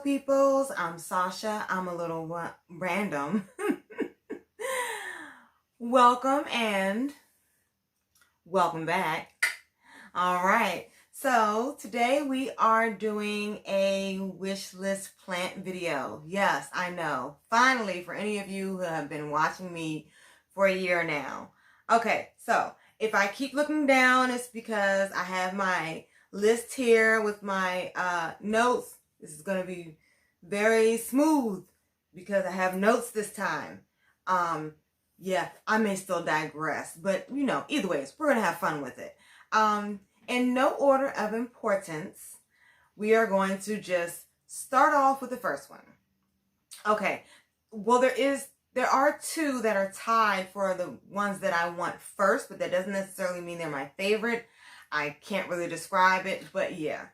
peoples, I'm Sasha. I'm a little random. Welcome and welcome back. All right, so today we are doing a wish list plant video. Yes, I know. Finally, for any of you who have been watching me for a year now. Okay, so if I keep looking down, it's because I have my list here with my notes. This is going to be very smooth because I have notes this time. Yeah, I may still digress, but you know, either ways, we're going to have fun with it. In no order of importance, we are going to just start off with the first one. Okay, well, there are two that are tied for the ones that I want first, but that doesn't necessarily mean they're my favorite. I can't really describe it, but yeah.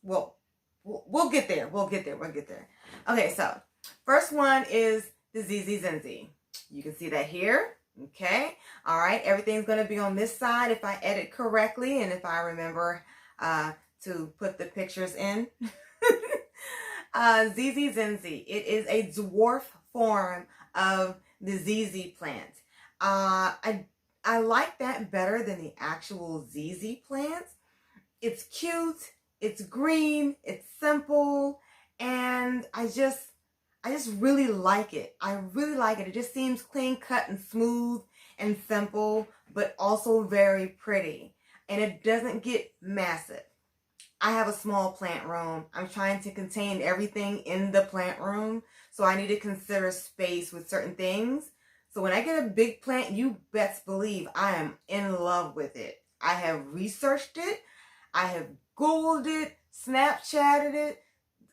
Well, we'll get there. We'll get there. Okay, so first one is the Zzzz. You can see that here. Okay. All right. Everything's going to be on this side if I edit correctly and if I remember to put the pictures in. Zzzz. It is a dwarf form of the ZZ plant. I like that better than the actual ZZ plants. It's cute, it's green, it's simple, and I just really like it. I really like it. It just seems clean cut and smooth and simple, but also very pretty. And it doesn't get massive. I have a small plant room. I'm trying to contain everything in the plant room, so I need to consider space with certain things. So when I get a big plant, you best believe I am in love with it. I have researched it. I have Googled it, Snapchatted it,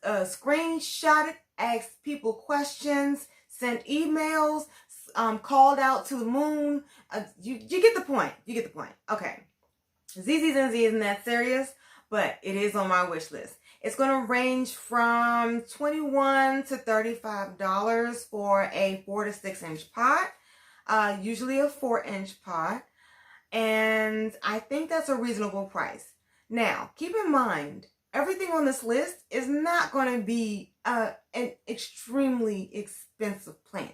screenshot it, asked people questions, sent emails, called out to the moon. You get the point. You get the point. Okay. Zzzz isn't that serious, but it is on my wish list. It's going to range from $21 to $35 for a 4 to 6 inch pot, usually a 4-inch pot, and I think that's a reasonable price. Now, keep in mind, everything on this list is not going to be an extremely expensive plant.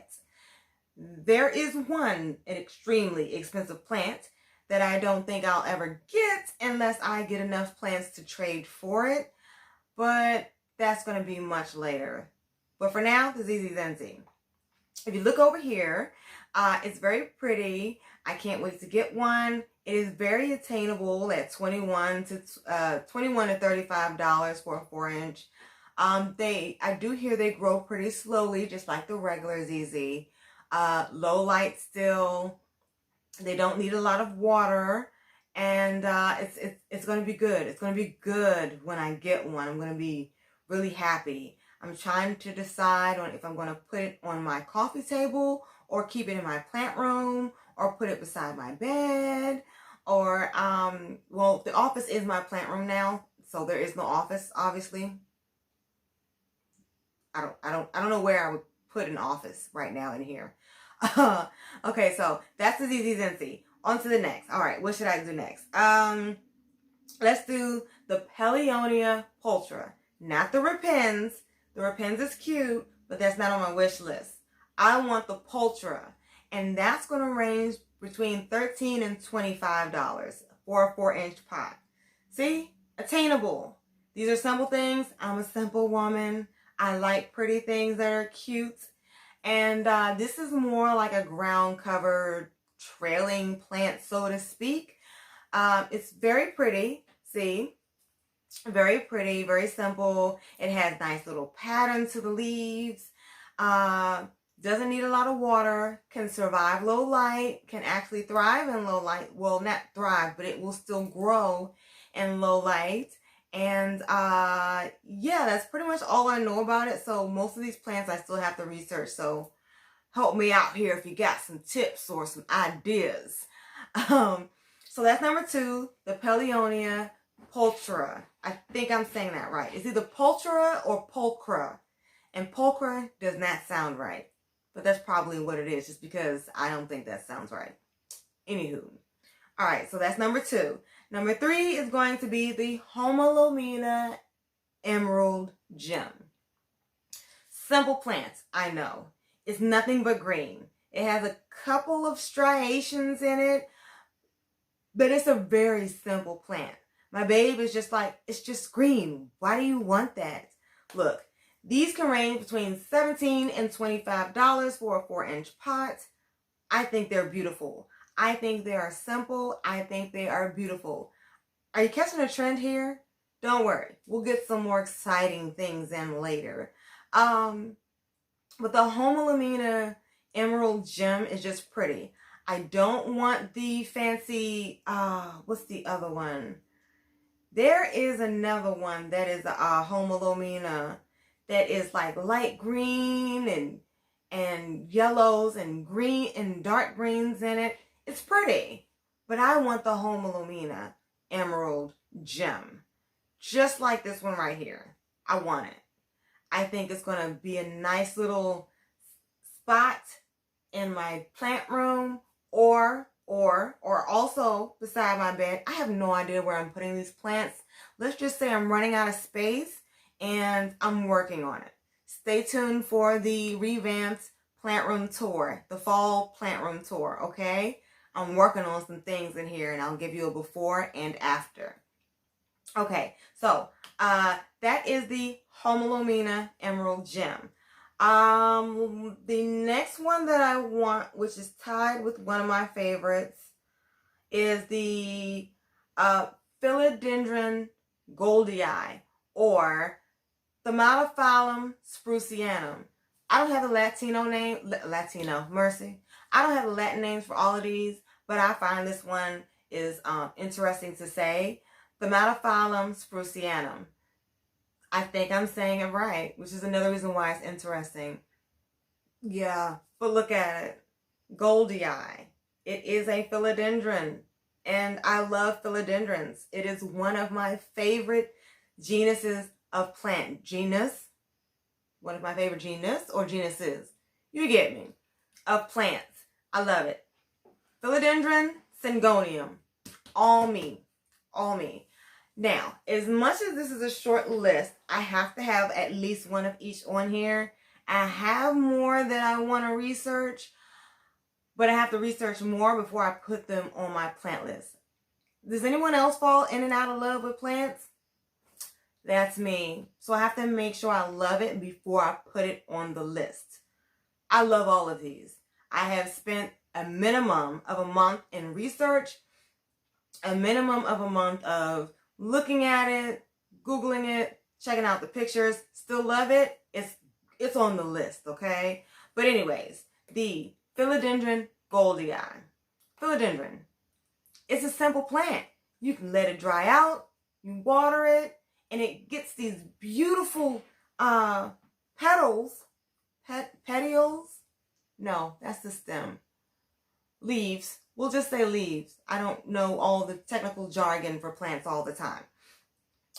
There is an extremely expensive plant that I don't think I'll ever get unless I get enough plants to trade for it. But that's going to be much later. But for now, the Zzzz. If you look over here, it's very pretty. I can't wait to get one. It is very attainable at $21 to $35 for a 4-inch. I do hear they grow pretty slowly, just like the regular ZZ. Low light still. They don't need a lot of water, and it's going to be good. It's going to be good when I get one. I'm going to be really happy. I'm trying to decide on if I'm going to put it on my coffee table or keep it in my plant room or put it beside my bed, or well, the office is my plant room now, so there is no office, obviously. I don't know where I would put an office right now in here. Okay, so that's the Zzzz. On to the next. All right, what should I do next? Let's do the Philodendron Golden, not the Repens. The Repens is cute, but that's not on my wish list. I want the Pultra, and that's going to range between $13 and $25 for a 4-inch pot. See? Attainable. These are simple things. I'm a simple woman. I like pretty things that are cute. And this is more like a ground-covered trailing plant, so to speak. It's very pretty. See? Very pretty, very simple. It has nice little pattern to the leaves. Doesn't need a lot of water. Can survive low light. Can actually thrive in low light. Well, not thrive, but it will still grow in low light. And yeah, that's pretty much all I know about it. So most of these plants I still have to research. So help me out here if you got some tips or some ideas. So that's number 2, the Philodendron Pultra. I think I'm saying that right. It's either Pultra or Pulchra. And Pulchra does not sound right. But that's probably what it is, just because I don't think that sounds right. Anywho. Alright, so that's number 2. Number 3 is going to be the Hoya Emerald Gem. Simple plants, I know. It's nothing but green. It has a couple of striations in it, but it's a very simple plant. My babe is just like, it's just green. Why do you want that? Look, these can range between $17 and $25 for a 4-inch pot. I think they're beautiful. I think they are simple. I think they are beautiful. Are you catching a trend here? Don't worry. We'll get some more exciting things in later. But the Hoya Emerald Gem is just pretty. I don't want the fancy, what's the other one? There is another one that is a Hoya that is like light green and yellows and green and dark greens in it. It's pretty, but I want the Hoya Emerald Gem. Just like this one right here. I want it. I think it's going to be a nice little spot in my plant room or also beside my bed. I have no idea where I'm putting these plants. Let's just say I'm running out of space and I'm working on it. Stay tuned for the revamped plant room tour, the fall plant room tour, okay? I'm working on some things in here and I'll give you a before and after. Okay, so that is the Hoya Emerald Gem. The next one that I want, which is tied with one of my favorites, is the Philodendron Golden Eye, or Thaumatophyllum sprucianum. I don't have the Latino name, mercy. I don't have the Latin names for all of these, but I find this one is interesting to say. Thaumatophyllum sprucianum. I think I'm saying it right, which is another reason why it's interesting. Yeah, but look at it. Golden Eye. It is a philodendron, and I love philodendrons. It is one of my favorite genuses of plant. One of my favorite genus or genuses. You get me. Of plants. I love it. Philodendron, Syngonium. All me. All me. Now, as much as this is a short list, I have to have at least one of each on here. I have more that I want to research, but I have to research more before I put them on my plant list. Does anyone else fall in and out of love with plants? That's me. So I have to make sure I love it before I put it on the list. I love all of these. I have spent a minimum of a month in research, a minimum of a month of looking at it, Googling it, checking out the pictures. Still love it. It's on the list, okay? But anyways, the Philodendron Golden Eye. Philodendron. It's a simple plant. You can let it dry out, you water it, and it gets these beautiful petals. Petioles? No, that's the stem. Leaves. We'll just say leaves. I don't know all the technical jargon for plants all the time.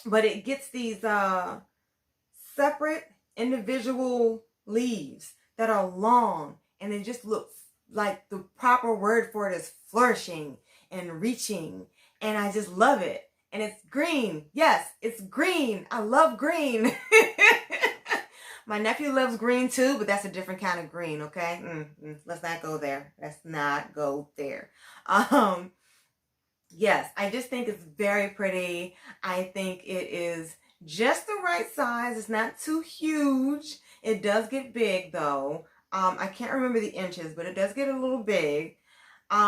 But it gets these separate individual leaves that are long, and they just look like the proper word for it is flourishing and reaching. And I just love it. And it's green. Yes, it's green. I love green. My nephew loves green too, but that's a different kind of green, okay? Let's not go there. Let's not go there. Yes, I just think it's very pretty. I think it is just the right size. It's not too huge. It does get big though. I can't remember the inches, but it does get a little big. But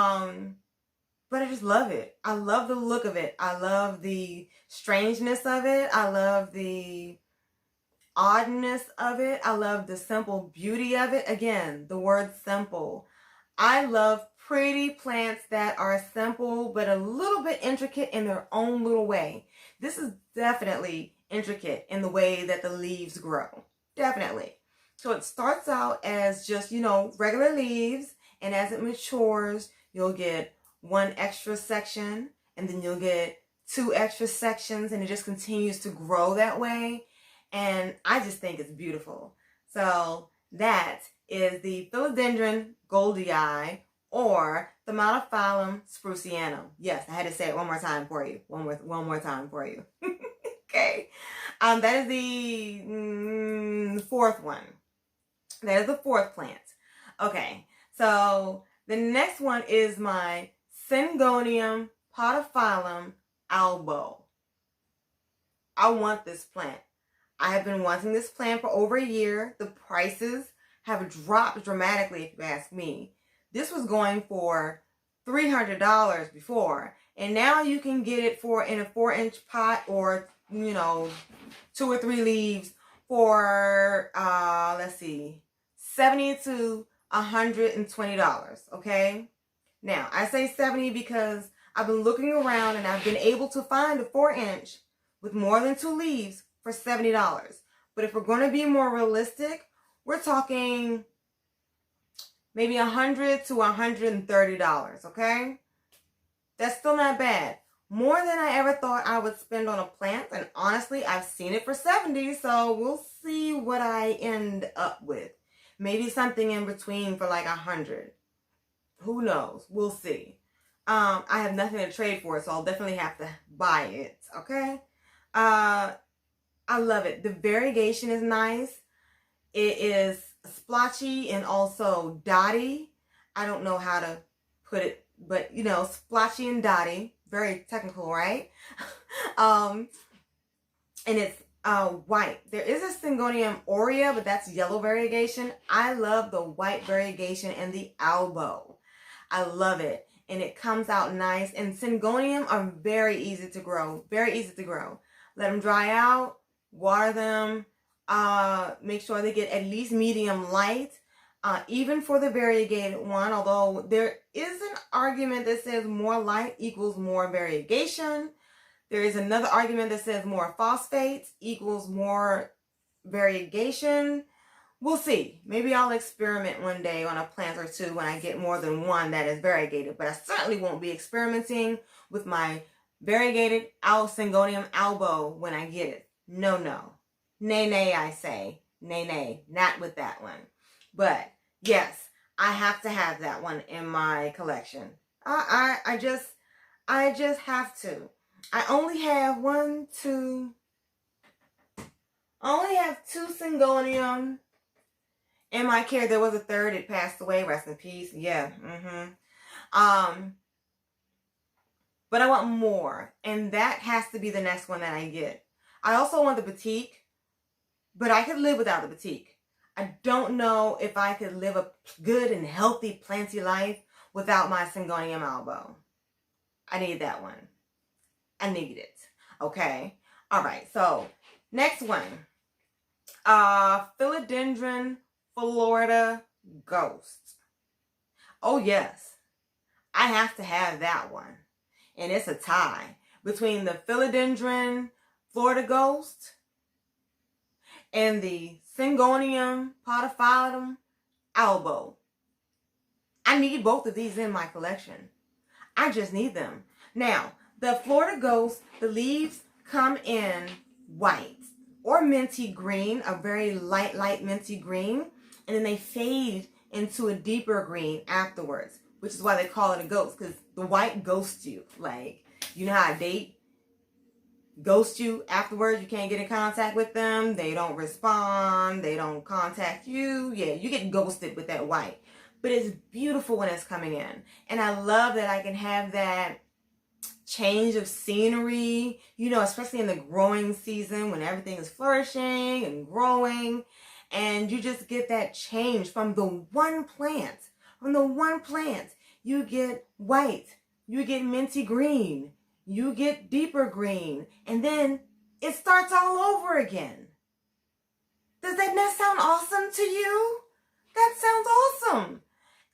I just love it. I love the look of it. I love the strangeness of it. I love the oddness of it. I love the simple beauty of it. Again, the word simple. I love pretty plants that are simple but a little bit intricate in their own little way. This is definitely intricate in the way that the leaves grow. Definitely. So it starts out as just, regular leaves, and as it matures, you'll get one extra section, and then you'll get 2 extra sections, and it just continues to grow that way. And I just think it's beautiful. So that is the Philodendron Golden Eye, or Thaumatophyllum sprucianum. Yes, I had to say it one more time for you. One more time for you. Okay. That is the 4th one. That is the fourth plant. Okay, so the next one is my Syngonium podophyllum albo. I want this plant. I have been wanting this plant for over a year. The prices have dropped dramatically, if you ask me. This was going for $300 before, and now you can get it for in a 4-inch pot, or 2 or 3 leaves for let's see, $70 to $120. Okay, now I say 70 because I've been looking around and I've been able to find a 4-inch with more than 2 leaves for $70. But if we're going to be more realistic, we're talking maybe $100 to $130, okay? That's still not bad. More than I ever thought I would spend on a plant, and honestly, I've seen it for $70, so we'll see what I end up with. Maybe something in between for like $100. Who knows? We'll see. I have nothing to trade for it, so I'll definitely have to buy it, okay? I love it. The variegation is nice. It is splotchy and also dotty. I don't know how to put it, but splotchy and dotty. Very technical, right? And it's white. There is a Syngonium aurea, but that's yellow variegation. I love the white variegation and the albo. I love it. And it comes out nice. And Syngonium are very easy to grow. Very easy to grow. Let them dry out. Water them. Make sure they get at least medium light. Even for the variegated one, although there is an argument that says more light equals more variegation. There is another argument that says more phosphates equals more variegation. We'll see. Maybe I'll experiment one day on a plant or two when I get more than one that is variegated. But I certainly won't be experimenting with my variegated Syngonium albo when I get it. No, no. Nay, nay, I say. Nay, nay. Not with that one. But yes, I have to have that one in my collection. I just have to. I only have two Syngonium in my care. There was a third. It passed away. Rest in peace. Yeah. But I want more, and that has to be the next one that I get. I also want the Batik, but I could live without the Batik. I don't know if I could live a good and healthy planty life without my Syngonium albo. I need that one. I need it. Okay. All right. So next one, Philodendron Florida Ghost. Oh yes, I have to have that one, and it's a tie between the Philodendron Florida Ghost and the Syngonium podophyllum albo. I need both of these in my collection. I just need them. Now, the Florida Ghost, the leaves come in white or minty green, a very light minty green, and then they fade into a deeper green afterwards, which is why they call it a ghost, because the white ghosts you. Like, you know how a date ghost you afterwards, you can't get in contact with them, they don't respond, they don't contact you. Yeah, you get ghosted with that white. But it's beautiful when it's coming in. And I love that I can have that change of scenery, especially in the growing season when everything is flourishing and growing. And you just get that change from the one plant. From the one plant, you get white, you get minty green, you get deeper green, and then it starts all over again. Does that not sound awesome to you? That sounds awesome.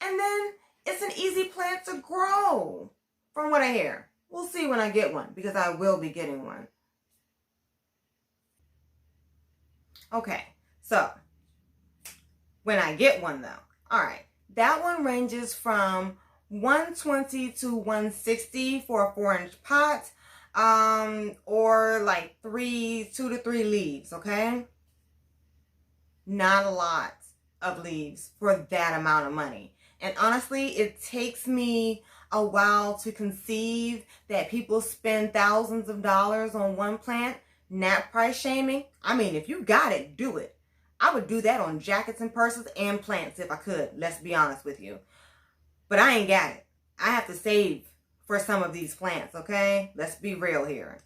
And then it's an easy plant to grow, from what I hear. We'll see when I get one, because I will be getting one. Okay, so when I get one though, all right, that one ranges from $120 to $160 for a 4-inch pot, or like 2 to 3 leaves. Okay, not a lot of leaves for that amount of money. And honestly, it takes me a while to conceive that people spend thousands of dollars on one plant. Not price shaming. I mean, if you got it, do it. I would do that on jackets and purses and plants if I could. Let's be honest with you. But I ain't got it. I have to save for some of these plants, okay? Let's be real here.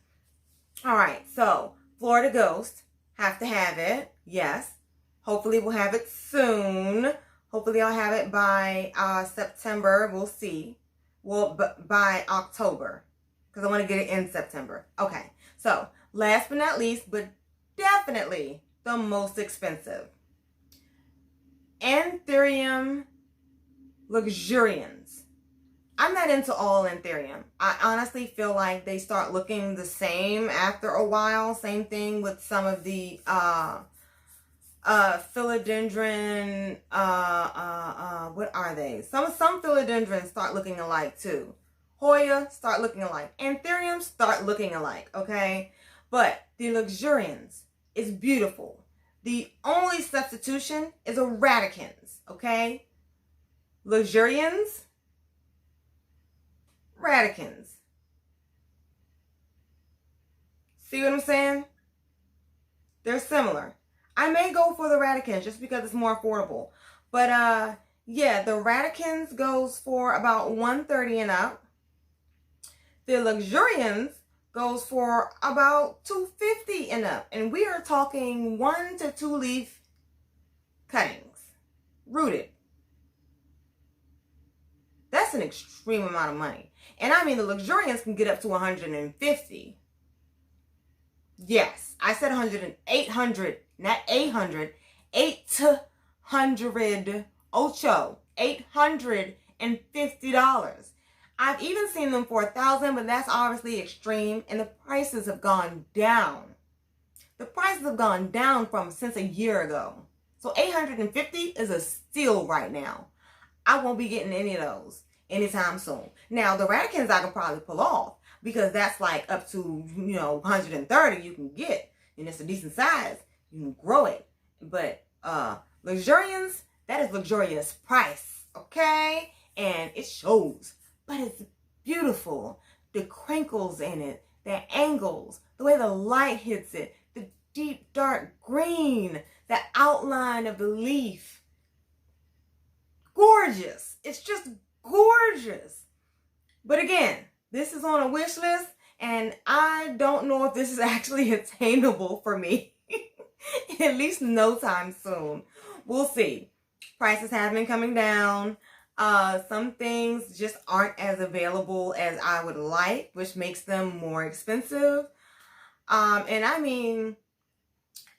All right, so Florida Ghost, have to have it. Yes. Hopefully we'll have it soon. Hopefully I'll have it by September. We'll see. Well, by October, because I want to get it in September. Okay, so last but not least, but definitely the most expensive, Anthurium Luxurians. I'm not into all Anthurium. I honestly feel like they start looking the same after a while. Same thing with some of the philodendron, what are they? Some philodendrons start looking alike too. Hoya start looking alike. Anthuriums start looking alike, okay? But the Luxurians is beautiful. The only substitution is Radicans, okay? Luxurians, Radicans. See what I'm saying? They're similar. I may go for the Radicans just because it's more affordable. But yeah, the Radicans goes for about $130 and up. The Luxurians goes for about $250 and up. And we are talking 1 to 2 leaf cuttings. Rooted. That's an extreme amount of money. And I mean, the Luxurians can get up to 150. Yes, I said 800, not 800. 800 ocho. $850. I've even seen them for $1,000, but that's obviously extreme, and the prices have gone down. The prices have gone down since a year ago. So 850 is a steal right now. I won't be getting any of those anytime soon. Now, the Radicans I can probably pull off because that's like up to, 130 you can get, and it's a decent size. You can grow it. But Luxurians, that is luxurious price, okay? And it shows. But it's beautiful. The crinkles in it, the angles, the way the light hits it, the deep dark green, the outline of the leaf. Gorgeous. It's just gorgeous. But again, this is on a wish list, and I don't know if this is actually attainable for me. At least no time soon. We'll see. Prices have been coming down. Some things just aren't as available as I would like, which makes them more expensive. And I mean,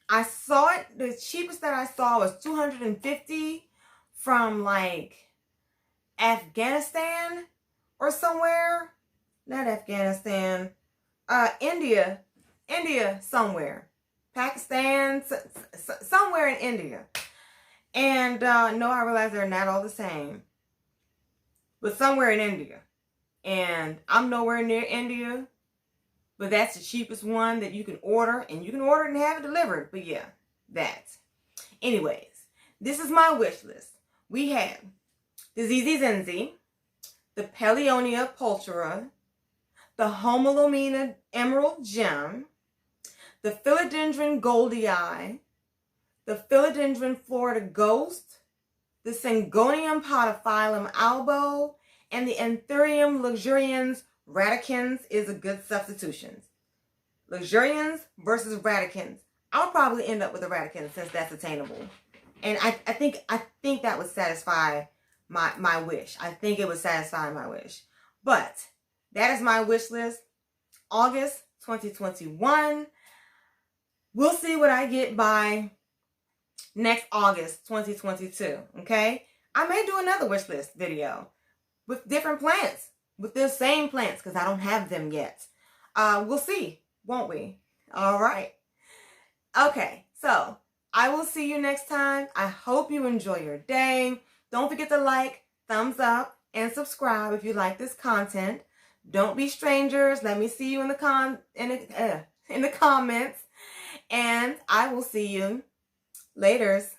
I saw it, the cheapest that I saw was $250 from like Afghanistan or somewhere. Not Afghanistan. India somewhere. Pakistan, somewhere in India. And no, I realize they're not all the same. But somewhere in India. And I'm nowhere near India. But that's the cheapest one that you can order. And you can order it and have it delivered. But yeah, that. Anyways, this is my wish list. We have the Zzzz, the Paeonia pulchra, the Hoya Emerald Gem, the Philodendron Golden Eye, the Philodendron Florida Ghost, the Syngonium podophyllum albo, and the Anthurium Luxurians. Radicans is a good substitution. Luxurians versus Radicans. I'll probably end up with a Radican since that's attainable. And I think that would satisfy my wish. I think it would satisfy my wish. But that is my wish list. August 2021. We'll see what I get by next August 2022. Okay? I may do another wish list video with different plants. With the same plants, because I don't have them yet. We'll see, won't we? All right. Okay, so I will see you next time. I hope you enjoy your day. Don't forget to like, thumbs up, and subscribe if you like this content. Don't be strangers. Let me see you in the comments. And I will see you laters.